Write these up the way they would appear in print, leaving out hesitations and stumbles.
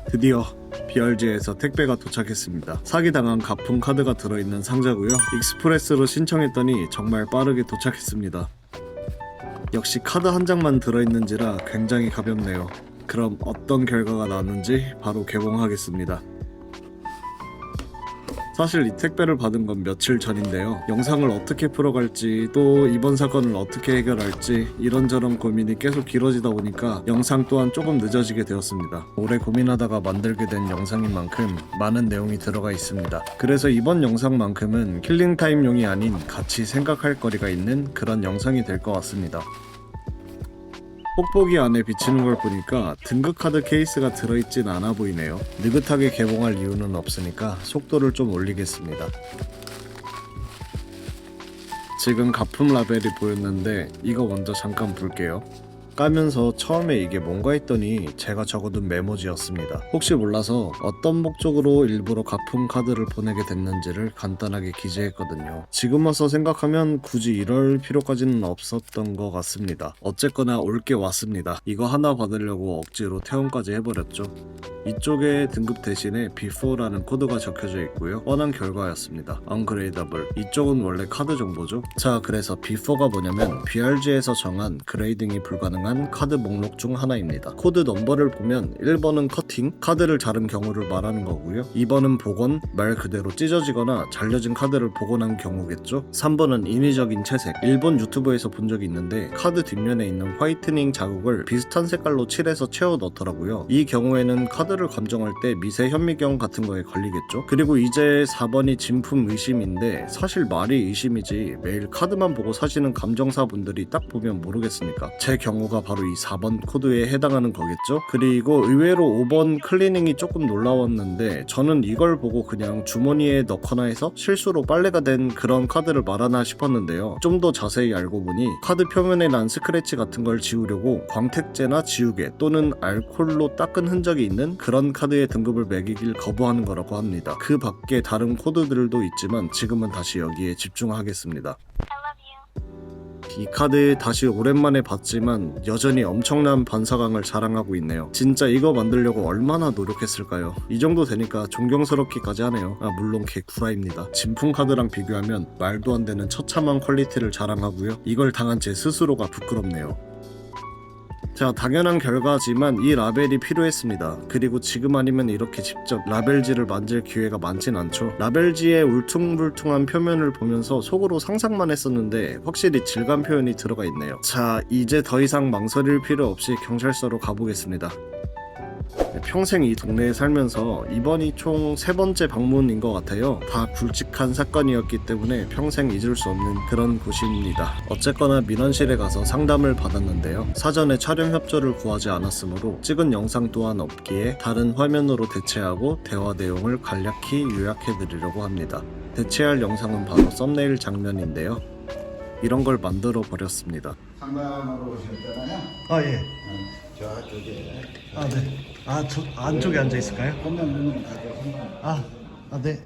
드디어 BRG에서 택배가 도착했습니다. 사기당한 가품 카드가 들어있는 상자고요. 익스프레스로 신청했더니 정말 빠르게 도착했습니다. 역시 카드 한 장만 들어있는지라 굉장히 가볍네요. 그럼 어떤 결과가 나왔는지 바로 개봉하겠습니다. 사실 이 택배를 받은 건 며칠 전인데요. 영상을 어떻게 풀어갈지, 또 이번 사건을 어떻게 해결할지 이런저런 고민이 계속 길어지다 보니까 영상 또한 조금 늦어지게 되었습니다. 오래 고민하다가 만들게 된 영상인 만큼 많은 내용이 들어가 있습니다. 그래서 이번 영상만큼은 킬링타임용이 아닌 같이 생각할 거리가 있는 그런 영상이 될 것 같습니다. 뽁뽁이 안에 비치는 걸 보니까 등급카드 케이스가 들어있진 않아 보이네요. 느긋하게 개봉할 이유는 없으니까 속도를 좀 올리겠습니다. 지금 가품 라벨이 보였는데 이거 먼저 잠깐 볼게요. 까면서 처음에 이게 뭔가 했더니 제가 적어둔 메모지였습니다. 혹시 몰라서 어떤 목적으로 일부러 가품 카드를 보내게 됐는지를 간단하게 기재했거든요. 지금 와서 생각하면 굳이 이럴 필요까지는 없었던 것 같습니다. 어쨌거나 올게 왔습니다. 이거 하나 받으려고 억지로 퇴원까지 해버렸죠. 이쪽에 등급 대신에 before라는 코드가 적혀져 있고요. 뻔한 결과였습니다. Ungradable. 이쪽은 원래 카드 정보죠. 자, 그래서 before가 뭐냐면 BRG에서 정한 그레이딩이 불가능한 카드 목록 중 하나입니다. 코드 넘버를 보면 1번은 커팅, 카드를 자른 경우를 말하는 거고요. 2번은 복원, 말 그대로 찢어지거나 잘려진 카드를 복원한 경우겠죠. 3번은 인위적인 채색. 일본 유튜브에서 본 적이 있는데 카드 뒷면에 있는 화이트닝 자국을 비슷한 색깔로 칠해서 채워 넣더라고요. 이 경우에는 카드를 감정할 때 미세 현미경 같은 거에 걸리겠죠. 그리고 이제 4번이 진품 의심인데 사실 말이 의심이지 매일 카드만 보고 사시는 감정사분들이 딱 보면 모르겠습니까? 제 경우가 바로 이 4번 코드에 해당하는 거겠죠. 그리고 의외로 5번 클리닝이 조금 놀라웠는데 저는 이걸 보고 그냥 주머니에 넣거나 해서 실수로 빨래가 된 그런 카드를 말하나 싶었는데요. 좀 더 자세히 알고 보니 카드 표면에 난 스크래치 같은 걸 지우려고 광택제나 지우개 또는 알코올로 닦은 흔적이 있는 그런 카드의 등급을 매기길 거부하는 거라고 합니다. 그 밖에 다른 코드들도 있지만 지금은 다시 여기에 집중하겠습니다. 이 카드 다시 오랜만에 봤지만 여전히 엄청난 반사광을 자랑하고 있네요. 진짜 이거 만들려고 얼마나 노력했을까요? 이 정도 되니까 존경스럽기까지 하네요. 물론 개 구라입니다. 진품 카드랑 비교하면 말도 안 되는 처참한 퀄리티를 자랑하고요. 이걸 당한 제 스스로가 부끄럽네요. 자, 당연한 결과지만 이 라벨이 필요했습니다. 그리고 지금 아니면 이렇게 직접 라벨지를 만질 기회가 많진 않죠. 라벨지의 울퉁불퉁한 표면을 보면서 속으로 상상만 했었는데 확실히 질감 표현이 들어가 있네요. 자, 이제 더 이상 망설일 필요 없이 경찰서로 가보겠습니다. 평생 이 동네에 살면서 이번이 총 3번째 방문인 것 같아요. 다 굵직한 사건이었기 때문에 평생 잊을 수 없는 그런 곳입니다. 어쨌거나 민원실에 가서 상담을 받았는데요. 사전에 촬영 협조를 구하지 않았으므로 찍은 영상 또한 없기에 다른 화면으로 대체하고 대화 내용을 간략히 요약해드리려고 합니다. 대체할 영상은 바로 썸네일 장면인데요. 이런 걸 만들어 버렸습니다. 상담하러 오셨잖아요. 아, 예. 저쪽에. 아, 네. 아, 저 안쪽에 앉아 있을까요? 한명 누군 가져. 네.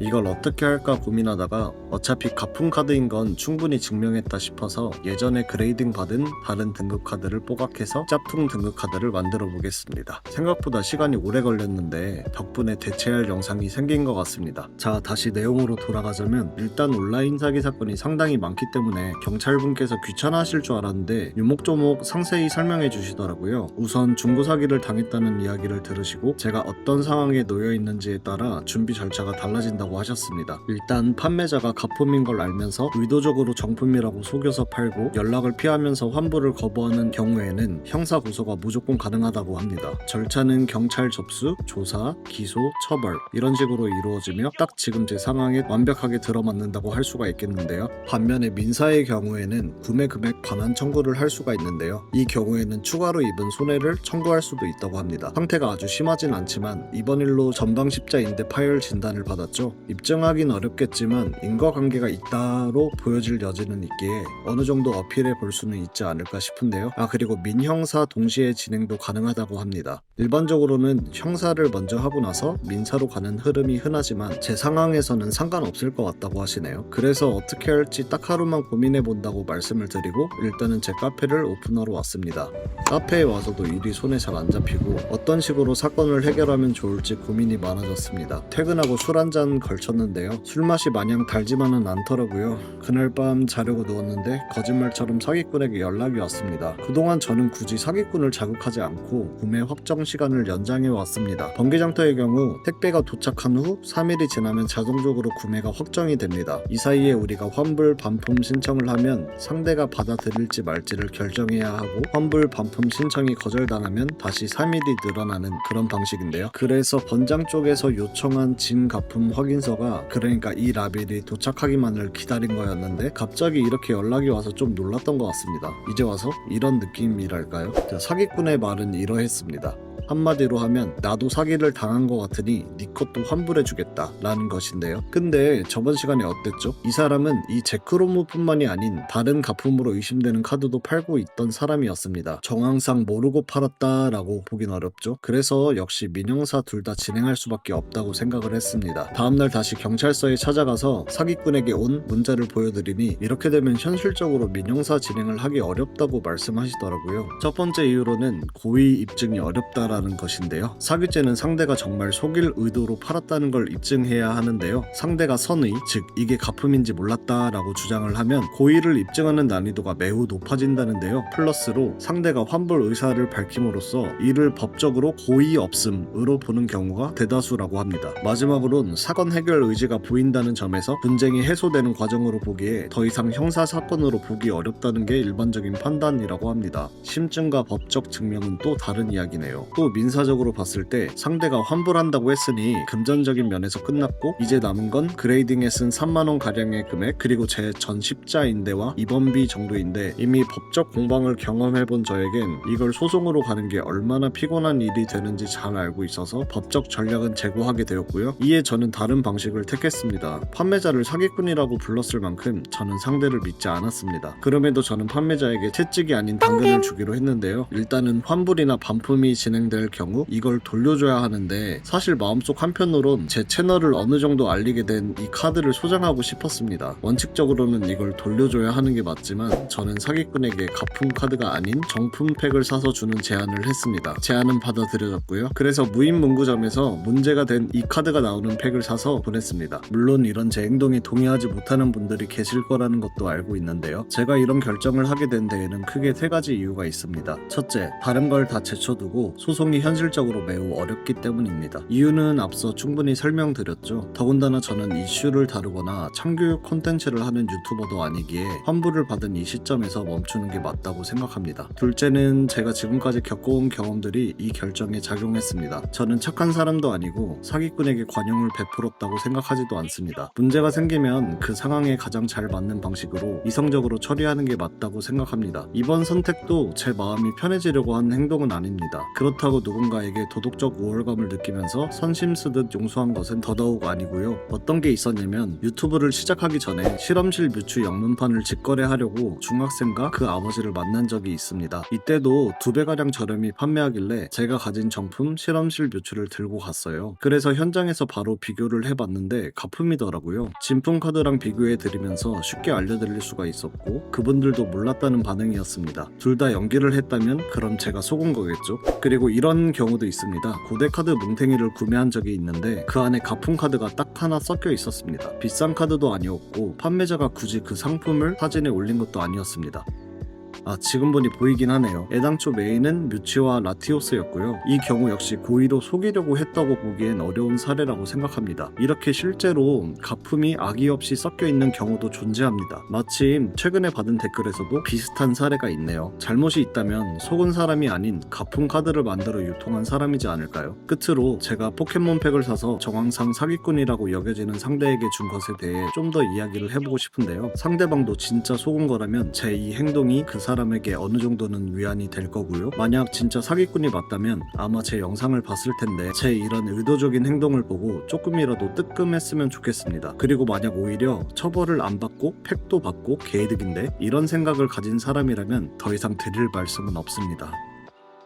이걸 어떻게 할까 고민하다가 어차피 가품 카드인 건 충분히 증명했다 싶어서 예전에 그레이딩 받은 다른 등급 카드를 뽀각해서 짭퉁 등급 카드를 만들어 보겠습니다. 생각보다 시간이 오래 걸렸는데 덕분에 대체할 영상이 생긴 것 같습니다. 자, 다시 내용으로 돌아가자면 일단 온라인 사기 사건이 상당히 많기 때문에 경찰분께서 귀찮아하실 줄 알았는데 유목조목 상세히 설명해 주시더라고요. 우선 중고 사기를 당했다는 이야기를 들으시고 제가 어떤 상황에 놓여 있는지에 따라 준비 절차가 달라진다고 하셨습니다. 일단 판매자가 가품인 걸 알면서 의도적으로 정품이라고 속여서 팔고 연락을 피하면서 환불을 거부하는 경우에는 형사 고소가 무조건 가능하다고 합니다. 절차는 경찰 접수, 조사, 기소, 처벌 이런 식으로 이루어지며 딱 지금 제 상황에 완벽하게 들어맞는다고 할 수가 있겠는데요. 반면에 민사의 경우에는 구매 금액 반환 청구를 할 수가 있는데요. 이 경우에는 추가로 입은 손해를 청구할 수도 있다고 합니다. 상태가 아주 심하진 않지만 이번 일로 전방십자인대 파열 진단을 받았죠. 있는데요. 입증하긴 어렵겠지만 인과관계가 있다로 보여질 여지는 있기에 어느 정도 어필해 볼 수는 있지 않을까 싶은데요. 그리고 민형사 동시에 진행도 가능하다고 합니다. 일반적으로는 형사를 먼저 하고 나서 민사로 가는 흐름이 흔하지만 제 상황에서는 상관없을 것 같다고 하시네요. 그래서 어떻게 할지 딱 하루만 고민해 본다고 말씀을 드리고 일단은 제 카페를 오픈하러 왔습니다. 카페에 와서도 일이 손에 잘 안 잡히고 어떤 식으로 사건을 해결하면 좋을지 고민이 많아졌습니다. 퇴근하고 술 한잔 걸쳤는데요. 술맛이 마냥 달지만은 않더라고요. 그날 밤 자려고 누웠는데 거짓말처럼 사기꾼에게 연락이 왔습니다. 그동안 저는 굳이 사기꾼을 자극하지 않고 구매 확정 시간을 연장해 왔습니다. 번개장터의 경우 택배가 도착한 후 3일이 지나면 자동적으로 구매가 확정이 됩니다. 이 사이에 우리가 환불 반품 신청을 하면 상대가 받아들일지 말지를 결정해야 하고 환불 반품 신청이 거절당하면 다시 3일이 늘어나는 그런 방식인데요. 그래서 번장 쪽에서 요청한 진가품 확인서가 그러니까 이 라벨이 도착하기만을 기다린 거였는데 갑자기 이렇게 연락이 와서 좀 놀랐던 것 같습니다. 이제 와서 이런 느낌이랄까요? 사기꾼의 말은 이러했습니다. 한마디로 하면 나도 사기를 당한 것 같으니 네 것도 환불해주겠다 라는 것인데요. 근데 저번 시간에 어땠죠? 이 사람은 이 제크로무뿐만이 아닌 다른 가품으로 의심되는 카드도 팔고 있던 사람이었습니다. 정황상 모르고 팔았다 라고 보긴 어렵죠. 그래서 역시 민형사 둘 다 진행할 수밖에 없다고 생각을 했습니다. 다음날 다시 경찰서에 찾아가서 사기꾼에게 온 문자를 보여드리니 이렇게 되면 현실적으로 민형사 진행을 하기 어렵다고 말씀하시더라고요. 첫 번째 이유로는 고의 입증이 어렵다라는 것인데요. 사기죄는 상대가 정말 속일 의도로 팔았다는 걸 입증해야 하는데요. 상대가 선의, 즉 이게 가품인지 몰랐다라고 주장을 하면 고의를 입증하는 난이도가 매우 높아진다는데요. 플러스로 상대가 환불 의사를 밝힘으로써 이를 법적으로 고의 없음으로 보는 경우가 대다수라고 합니다. 마지막으로는 사건 해결 의지가 보인다는 점에서 분쟁이 해소되는 과정으로 보기에 더 이상 형사 사건으로 보기 어렵다는 게 일반적인 판단이라고 합니다. 심증과 법적 증명은 또 다른 이야기네요. 또 민사적으로 봤을 때 상대가 환불한다고 했으니 금전적인 면에서 끝났고 이제 남은 건 그레이딩에 쓴 3만원 가량의 금액 그리고 제 전십자인대와 입원비 정도인데 이미 법적 공방을 경험해본 저에겐 이걸 소송으로 가는 게 얼마나 피곤한 일이 되는지 잘 알고 있어서 법적 전략은 제고하게 되었고요. 이에 저는 다른 방식을 택했습니다. 판매자를 사기꾼이라고 불렀을 만큼 저는 상대를 믿지 않았습니다. 그럼에도 저는 판매자에게 채찍이 아닌 당근을 주기로 했는데요. 일단은 환불이나 반품이 진행될 경우 이걸 돌려줘야 하는데 사실 마음속 한편으론 제 채널을 어느 정도 알리게 된 이 카드를 소장하고 싶었습니다. 원칙적으로는 이걸 돌려줘야 하는 게 맞지만 저는 사기꾼에게 가품 카드가 아닌 정품 팩을 사서 주는 제안을 했습니다. 제안은 받아들여졌고요. 그래서 무인문구점에서 문제가 된 이 카드가 나오는 팩을 사서 보냈습니다. 물론 이런 제 행동에 동의하지 못하는 분들이 계실 거라는 것도 알고 있는데요. 제가 이런 결정을 하게 된 데에는 크게 세 가지 이유가 있습니다. 첫째, 다른 걸 다 제쳐두고 소송이 현실적으로 매우 어렵기 때문입니다. 이유는 앞서 충분히 설명드렸죠. 더군다나 저는 이슈를 다루거나 참교육 콘텐츠를 하는 유튜버도 아니기에 환불을 받은 이 시점에서 멈추는 게 맞다고 생각합니다. 둘째는 제가 지금까지 겪어온 경험들이 이 결정에 작용했습니다. 저는 착한 사람도 아니고 사기꾼에게 관용을 베풀었다고 생각하지도 않습니다. 문제가 생기면 그 상황에 가장 잘 맞는 방식으로 이성적으로 처리하는 게 맞다고 생각합니다. 이번 선택도 제 마음이 편해지려고 한 행동은 아닙니다. 그렇다고 누군가에게 도덕적 우월감을 느끼면서 선심 쓰듯 용서한 것은 더더욱 아니고요. 어떤 게 있었냐면 유튜브를 시작하기 전에 실험실 뮤추 영문판을 직거래하려고 중학생과 그 아버지를 만난 적이 있습니다. 이때도 2배가량 저렴히 판매하길래 제가 가진 정품 실험실 뮤추를 들고 갔어요. 그래서 현장에서 바로 비교를 해봤는데 가품이더라고요. 진품 카드랑 비교해드리면서 쉽게 알려드릴 수가 있었고 그분들도 몰랐다는 반응이었습니다. 둘 다 연기를 했다면 그럼 제가 속은 거겠죠? 그리고 이런 경우도 있습니다. 고대카드 뭉탱이를 구매한 적이 있는데 그 안에 가품 카드가 딱 하나 섞여 있었습니다. 비싼 카드도 아니었고 판매자가 굳이 그 상품을 사진에 올린 것도 아니었습니다. 지금 보니 보이긴 하네요. 애당초 메인은 뮤치와 라티오스였고요. 이 경우 역시 고의로 속이려고 했다고 보기엔 어려운 사례라고 생각합니다. 이렇게 실제로 가품이 악의 없이 섞여 있는 경우도 존재합니다. 마침 최근에 받은 댓글에서도 비슷한 사례가 있네요. 잘못이 있다면 속은 사람이 아닌 가품 카드를 만들어 유통한 사람이지 않을까요? 끝으로 제가 포켓몬팩을 사서 정황상 사기꾼이라고 여겨지는 상대에게 준 것에 대해 좀 더 이야기를 해보고 싶은데요. 상대방도 진짜 속은 거라면 제 이 행동이 그 사람에게 어느 정도는 위안이 될 거고요. 만약 진짜 사기꾼이 맞다면 아마 제 영상을 봤을 텐데 제 이런 의도적인 행동을 보고 조금이라도 뜨끔했으면 좋겠습니다. 그리고 만약 오히려 처벌을 안 받고 팩도 받고 개이득인데 이런 생각을 가진 사람이라면 더 이상 드릴 말씀은 없습니다.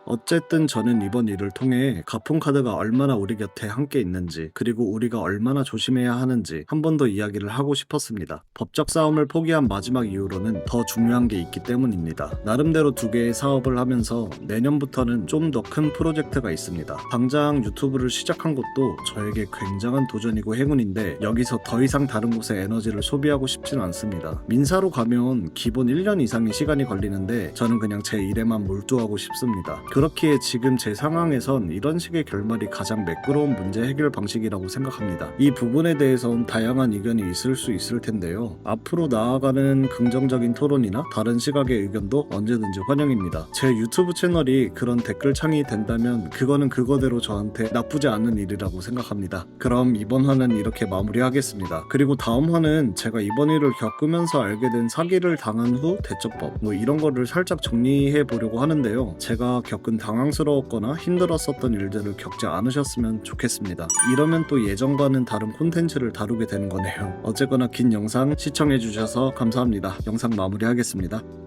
어쨌든 저는 이번 일을 통해 가품카드가 얼마나 우리 곁에 함께 있는지 그리고 우리가 얼마나 조심해야 하는지 한 번 더 이야기를 하고 싶었습니다. 법적 싸움을 포기한 마지막 이유로는 더 중요한 게 있기 때문입니다. 나름대로 두 개의 사업을 하면서 내년부터는 좀 더 큰 프로젝트가 있습니다. 당장 유튜브를 시작한 것도 저에게 굉장한 도전이고 행운인데 여기서 더 이상 다른 곳에 에너지를 소비하고 싶진 않습니다. 민사로 가면 기본 1년 이상의 시간이 걸리는데 저는 그냥 제 일에만 몰두하고 싶습니다. 그렇기에 지금 제 상황에선 이런 식의 결말이 가장 매끄러운 문제 해결 방식이라고 생각합니다. 이 부분에 대해선 다양한 의견이 있을 수 있을 텐데요. 앞으로 나아가는 긍정적인 토론이나 다른 시각의 의견도 언제든지 환영입니다. 제 유튜브 채널이 그런 댓글창이 된다면 그거는 그거대로 저한테 나쁘지 않은 일이라고 생각합니다. 그럼 이번 화는 이렇게 마무리하겠습니다. 그리고 다음 화는 제가 이번 일을 겪으면서 알게 된 사기를 당한 후 대처법 이런 거를 살짝 정리해 보려고 하는데요. 제가 겪은 당황스러웠거나 힘들었었던 일들을 겪지 않으셨으면 좋겠습니다. 이러면 또 예전과는 다른 콘텐츠를 다루게 되는 거네요. 어쨌거나 긴 영상 시청해 주셔서 감사합니다. 영상 마무리하겠습니다.